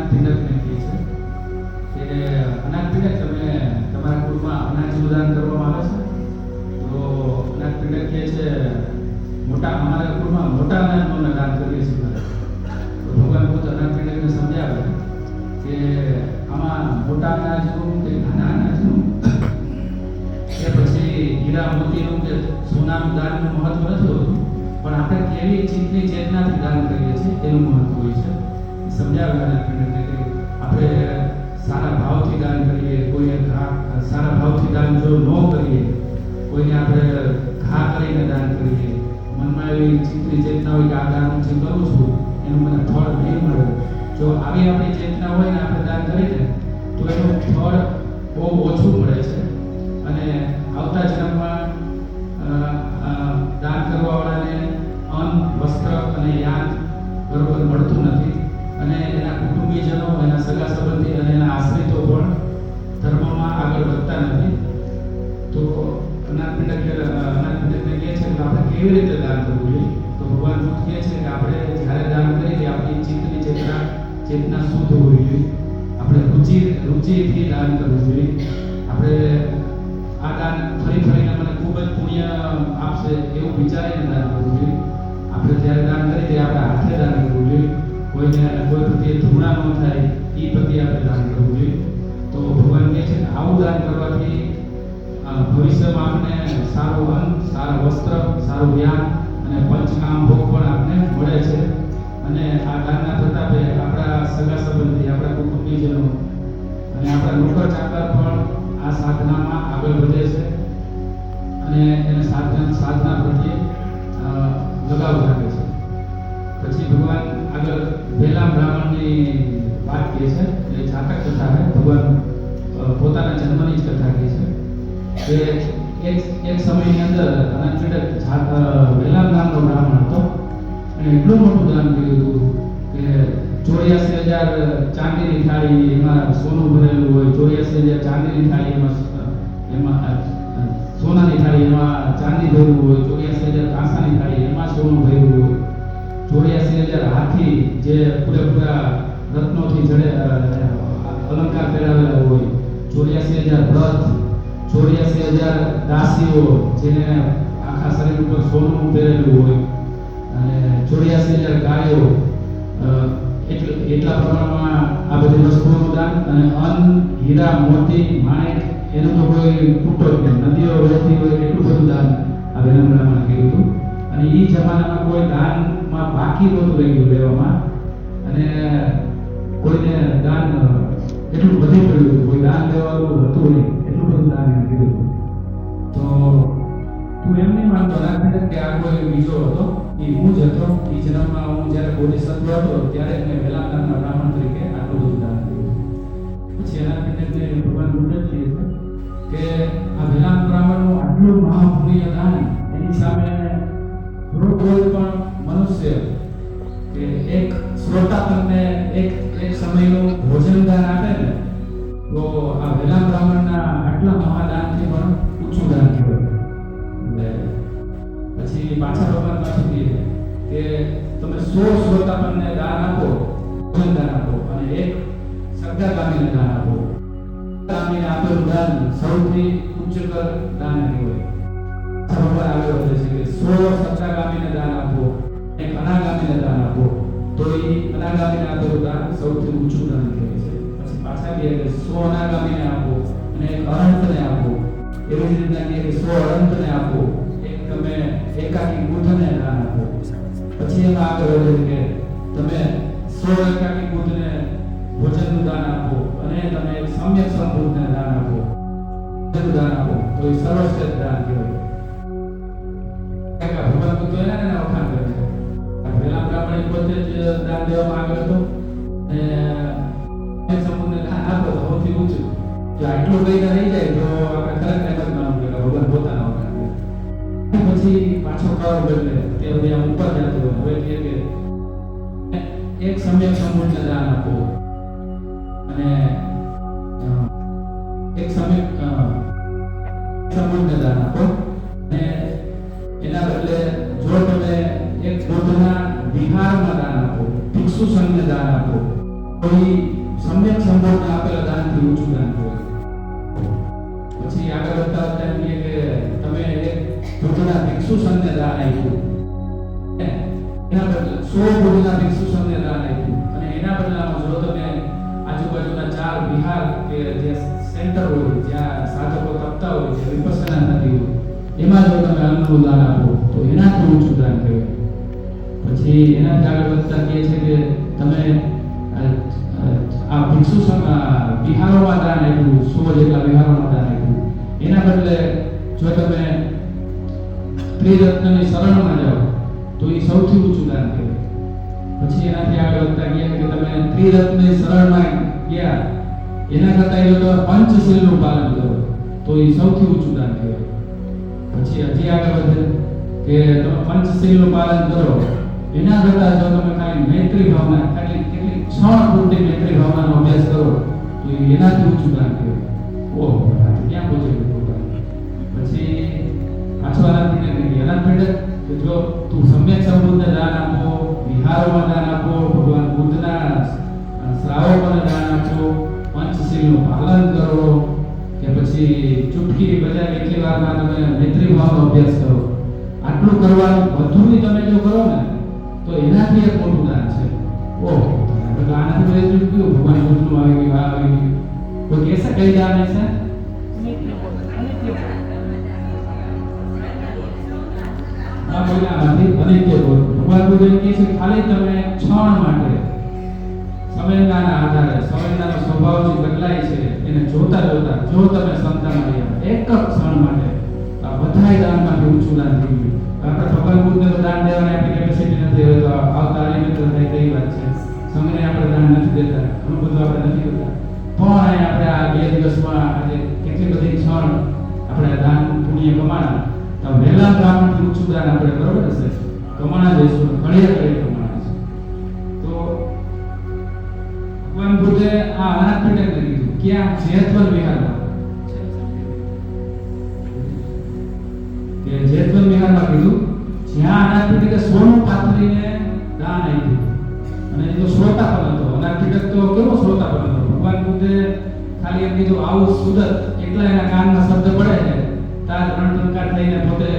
અનાથપિંડકને કહે છે કે અનાથપિંડક તમે તમારા કુળમાં અનાજનું દાન કરવામાં આવે છે? તો અનાથપિંડક કહે છે અમારા કુળમાં મોટા અનાજનું દાન કરીએ છીએ. તો ભગવાન બુદ્ધ અનાથપિંડકને સમજાવે કે આમાં મોટા અનાજનું કે નાના અનાજનું કે પછી હીરા મોતીનું કે સોનાનું દાનનું મહત્વ નથી હોતું, પણ આપણે કેવી ચિંતની ચેતનાથી દાન કરીએ છીએ એનું મહત્વ હોય છે. સમજાવે અનાથપિંડકને કે આપણે સારા ભાવથી દાન કરીએ, કોઈને સારા ભાવથી દાન જો ન કરીએ, કોઈને આપણે ઘા કરીને દાન કરીએ, મનમાં એવી ચિંતની ચેતના હોય કે આ દાન જે કરું છું એનું મને ફળ નહીં મળે, જો આવી આપણી ચેતના હોય ને આપણે દાન કરીએ તો એનું ફળ બહુ ઓછું મળે છે. અને આવતા જન્મમાં દાન કરવાવાળાને અન્ન, વસ્ત્ર અને યાન બરોબર મળતું નથી, અને એના કુટુંબીજનો, એના સગા સંબંધી અને એના આશ્રિતો પણ ધર્મમાં આગળ વધતા નથી. તો અનાથપિંડકને કહે છે કે આપણે કેવી રીતે દાન કરવું જોઈએ? તો ભગવાન બુદ્ધ કહે છે કે આપણે જ્યારે દાન કરીએ આપણી ચિત્તની ચેતના શુદ્ધ હોવી જોઈએ, આપણે રુચિથી દાન કરવું જોઈએ. આપણે આ દાન ફરીને મને ખૂબ જ પુણ્ય આપશે એવું વિચારીને દાન કરવું જોઈએ. આપણે જ્યારે દાન કરીએ ત્યારે આપણે હાથે દાન કરવું જોઈએ, કોઈ પ્રત્યે ધૃણા ન થાય એ પ્રત્યે આપણે દાન કરવું જોઈએ. તો ભગવાન કહે છે કે આવું દાન કરવાથી ભવિષ્યમાં આપણે સારું અન્ન, સારા વસ્ત્ર, સારું જ્ઞાન અને પંચકામ ભોગ પણ આપણે મળે છે. અને આ દાનના પ્રતાપે આપણા સગા સંબંધી, આપણા કુટુંબીજનો અને આપણા નોકર ચાકર પણ આ સાધનામાં આગળ વધે છે અને એને સાધના પ્રત્યે લગાવ રાખે છે. પછી ભગવાન આગળ વેલા બ્રાહ્મણની વાત કહે છે, એ જાતક કથા છે. ભગવાન પોતાના જન્મની જ કથા કહે છે કે એક સમયની અંદર અનાથપિંડક વેલા નામનો બ્રાહ્મણ હતો, અને એટલું મોટું દાન કર્યું હતું કે 84,000 ચાંદીની થાળી એમાં સોનું ભરેલું હોય, 84,000 ચાંદીની થાળી એમાં સોનાની થાળી એમાં ચાંદી ભરેલું હોય, 84,000 કાંસાની થાળી એમાં સોનું ભરેલું હોય, 84,000 હાથી જે પૂરેપૂરા રત્નોથી અલંકાર પહેરાવેલા હોય, 84,000 વ્રત, 84,000 દાસીઓ જેને આખા શરીર ઉપર સોનું પહેરેલું હોય, અને 84,000 ગાયો, એટલા પ્રમાણમાં આ બધી વસ્તુઓનું દાન. અને અન્ન, હીરા, મોતી, માણેક એનો તો કોઈ તૂટો જ નહીં, નદીઓ વહેતી હોય એટલું બધું દાન આ વેલા બ્રાહ્મણે કર્યું હતું. અને એ જમાનામાં કોઈ દાનમાં બાકી નહોતું રહ્યું લેવામાં, અને કોઈને દાન એટલું બધું કર્યું હતું, કોઈ દાન લેવાનું હતું નહીં, એટલું બધું દાન એને કર્યું હતું. તો તું એમ નહીં માનતો અનાથપિંડક કે આ કોઈ બીજો હતો, એ હું જ હતો. એ જન્મમાં હું જ્યારે બોધિસત્વ હતો ત્યારે મેં વેલા નામના બ્રાહ્મણ તરીકે આટલું બધું દાન કર્યું. પછી અનાથપિંડકને ભગવાન બુદ્ધ કહે છે કે આ વેલા બ્રાહ્મણનું આટલું મહાપુણ્ય દાન એની સામે કોઈ પણ મનુષ્ય કે એક શ્રોતાપનને એક સમયનું ભોજન દાન આપે ને, તો આ વેલા બ્રાહ્મણના આટલા મહાદાનથી પણ ઊંચું દાન કહેવાય. પછી પાછા ભગવાન પાછું કહે કે તમે 100 શ્રોતાપનને દાન આપો, ભોજન દાન આપો, અને એક સગદાગામીને દાન આપો. ગામીને આપેલું દાન સૌથી ઉચ્ચતર દાન કહેવાય. ભગવાન આગળ વધે છે કે 100 સગદાગામીને દાન આપો, એક અનાગામીને દાન આપો, તો એ અનાગામીને આપેલું દાન સૌથી ઊંચું દાન કહેવાય છે. પછી પાછા કહે કે 100 અનાગામીને આપો અને એક અનંતને આપો. એવી જ રીતના કહે કે 100 અનંતને આપો, એક તમે એકાકી બુદ્ધને દાન આપો. પછી એમાં આગળ વધે કે તમે 100 એકાકી બુદ્ધને ભોજનનું દાન આપો, અને તમે એક સમ્યક સંબુદ્ધને દાન આપો, દાન આપો, તો એ સર્વશ્રેષ્ઠ દાન કહેવાય. ભગવાન બુદ્ધ એના વખાણ કરે છે. વેલા બ્રાહ્મણે પોતે જ દાન દેવામાં આગળ હતો, અને સંબંધને દાન આપો તો સૌથી ઊંચું. જો આટલું કહીને રહી જાય તો આપણે ખરેખર એમ જ માનવું કે ભગવાન પોતાના વખાણ કરે. પછી પાછો કર બદલે તે બધી આમ ઉપર જતો હોય. હવે કે એક સમ્યક સંબુદ્ધને દાન આપો, અને એક સમ્યક સંબુદ્ધને દાન આપો, અને એના બદલે જો તમે એક બુદ્ધના વિહારમાં દાન આપો, ભિક્ષુ સંઘને દાન આપો, કોઈ એનાથી ઊંચું દાન કહેવાય. પછી આગળ વધતા વધતા એમ કહે કે તમે એક ભોજના ભિક્ષુ સંઘને દાન આપ્યું, એના બદલે 100 ભોજના ભિક્ષુ સંઘને દાન આપ્યું, અને એના બદલામાં જો તમે આજુબાજુના 4 વિહાર કે જે સેન્ટર હોય જ્યાં સાધકો તપતા હોય, જે વિપස්සના થતી હોય, એમાં જો તમે અન્નનું દાન આપો તો એનાથી ઊંચું દાન કહેવાય. પછી એનાથી આગળ વધતા કહે છે કે તમે આ ભિક્ષુ વિહારોમાં દાન આપ્યું, 100 જેટલા વિહારોમાં દાન આપ્યું, એના બદલે જો તમે ત્રિરત્નની શરણમાં જાઓ તો એ સૌથી ઊંચું દાન કહેવાય. પછી એનાથી આગળ વધતા કહે કે તમે ત્રિરત્નની શરણમાં ગયા એના કરતાં જો તમે પંચશીલનું પાલન કરો તો એ સૌથી ઊંચું દાન કહેવાય. પછી હજી આગળ વધે કે તમે પંચશીલનું પાલન કરો એના કરતાં જો તમે ખાલી મૈત્રી ભાવના, ખાલી કેટલી ક્ષણ પૂરતી મૈત્રી ભાવનાનો અભ્યાસ કરો તો એનાથી ઊંચું દાન કહેવાય. ઓહો, ક્યાં પહોંચે ગયું. પછી પાછો અનાથપીંડક કે જો તું સમ્યક સંબુદ્ધને દાન આપો, વિહારોમાં દાન આપો, ભગવાન બુદ્ધના શ્રાવકોને દાન આપો, પંચશીલનું પાલન કરો, કે પછી ચૂટકી બજાય એટલી વારમાં તમે મૈત્રી ભાવનો અભ્યાસ કરો, આટલું કરવાનું બધું તમે જો કરો ને તો એનાથી એક મોટું દાન છે. ઓહો, એટલે આનાથી બધું કયું ભગવાન બુદ્ધનું આવી ગયું, આ આવી ગયું. કોઈ કહેશે કઈ દાન છે? ભગવાન બુદ્ધ કહે છે ખાલી તમે ક્ષણ માટે સંવેદનાના આધારે, સંવેદનાનો સ્વભાવ જે બદલાય છે એને જોતા જોતા જો તમે ક્ષમતામાં રહ્યા એક જ ક્ષણ માટે આ બધાય દાનમાંથી ઊંચું દાન થઈ ગયું. આપણે ભગવાન બુદ્ધને તો દાન દેવાની આપણી કેપેસિટી નથી હોય તો આવતા અનિમિત્ર થાય કઈ વાત છે. સમયને આપણે દાન નથી દેતા, ઘણું બધું આપણે નથી કરતા, પણ આપણે આ 2 દિવસમાં આજે કેટલી બધી ક્ષણ આપણે દાન પુણ્ય કમાણા તો વહેલા બ્રાહ્મણથી ઊંચું દાન આપણે બરોબર હશે કમાણા જઈશું, ઘડીએ કમાણા છે. તો ભગવાન બુદ્ધે આ અનાથપીંડકને કીધું ક્યાં? જેતવન વિહારમાં. કે જેતવન વિહારમાં કીધું જ્યાં અનાથપીંડકે સોનું પાથરીને દાન આપ્યું, અને એ તો શ્રોતા પણ હતો. અનાથપીંડક તો કેવો શ્રોતા પણ હતો. ભગવાન બુદ્ધે ખાલી એમ કીધું આવું સુદત એટલા એના કાનમાં શબ્દ પડે છે તાર રણટંકાર થઈને પોતે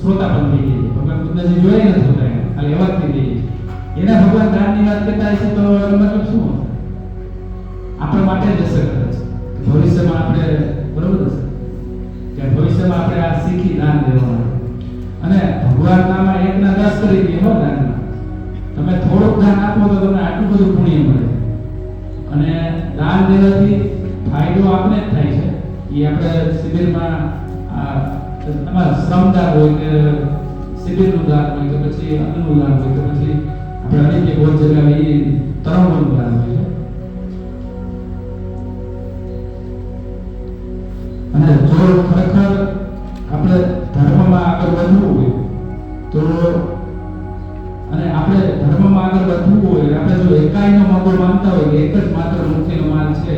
શ્રોતા પણ થઈ ગઈ. ભગવાન બુદ્ધને જે જોઈ નથી હોતા ખાલી એવા થઈ ગઈ. એના ભગવાન દાનની વાત કરતા હશે તો મતલબ શું આપણા માટે જ અસર કરે છે. ભવિષ્યમાં આપણે બરોબર હશે કે ભવિષ્યમાં આપણે આ શીખી દાન દેવાનું, અને ભગવાનનામાં 1 ના 10 કરી દે હો દાનમાં. તમે થોડુંક દાન આપો તો તમને આટલું બધું પુણ્ય મળે, અને દાન દેવાથી ફાયદો આપણે જ થાય છે. એ આપણે શિબિરમાં તમારા શ્રમદાન હોય કે શિબિરનું દાન હોય કે પછી અન્નનું દાન હોય કે પછી આપણે અનેક ભોજ જગાવી તરંગનું દાન હોય છે. અને જો ખરેખર આપણે ધર્મમાં આગળ વધવું હોય તો, અને આપણે ધર્મમાં આગળ વધવું હોય, આપણે જો એકાઈનો મોકો માનતા હોય કે એક જ માત્ર મુક્તિનો માર્ગ છે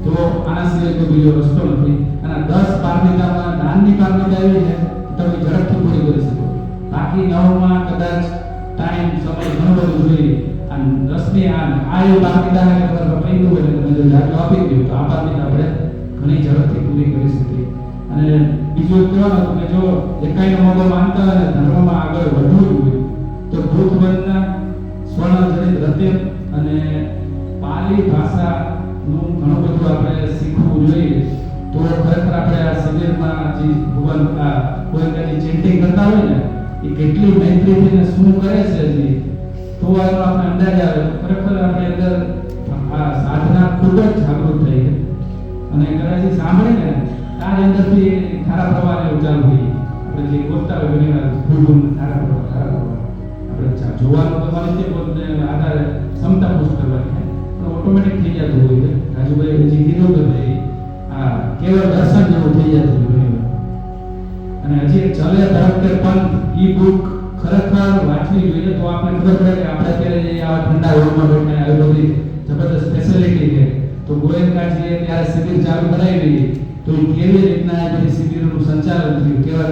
તો આના સિવાય કોઈ બીજો રસ્તો નથી. અને 10 પારમિતામાં દાનની પારમિતા એવી છે તમે ઝડપથી પૂરી કરી શકો. બાકી 9માં કદાચ ટાઈમ સમય ઘણો બધો જોઈએ. આ 10ની આ એ પારમિતા ને તમારે પૈનું હોય તમે જો દાખલો આપી દો તો આ પારમિતા આપણે ઘણી ઝડપથી પૂરી કરી શકીએ. અને બીજું કહેવાનું હતું કે જો એકાઈનો મોકો માનતા હોય ધર્મમાં આગળ વધવું હોય તો બુદ્ધ વંદના, સ્વર્ણજડિત રત્ન અને પાલી ભાષાનું ઘણું બધું આપણે શીખવું જોઈએ. તો ખરેખર આપણે આ શિબિરમાં જે ભગવાન કોઈ કઈ ચેન્ટિંગ કરતા હોય ને એ કેટલી મૈત્રીથી શું કરે છે હજી તો એનો આપણે અંદાજ આવે. ખરેખર આપણે અંદર આ સાધના ખૂબ જ જાગૃત થઈ છે, અને કદાચ સાંભળે ને તાર અંદરથી ખારા પ્રવાહને ચાલુ થઈ. આપણે જે બોલતા હોય ઘણી વાર ભૂલ ખારા પ્રવાહ આપણે જોવાનું તો મને તે બોલને આધારે ક્ષમતા પુષ્ટ કરવાની પણ ઓટોમેટિક થઈ જતું હોય છે. રાજુભાઈ હજી કીધું કે ભાઈ આ કેવળ દર્શન જેવું થઈ જતું હોય ઘણી વાર. અને હજી એક ચલે ધરમકેર પંથ ઈ બુક ખરેખર વાંચવી જોઈએ તો આપણે ખબર પડે કે આપણે અત્યારે જે આવા ઠંડા રોડમાં બેઠા આવી બધી જબરદસ્ત ફેસિલિટી છે. તો ગોયનકાજીએ ત્યારે શિબિર ચાલુ કરાવી તો કેવી રીતના એ બધી શિબિરોનું સંચાલન થયું, કેવા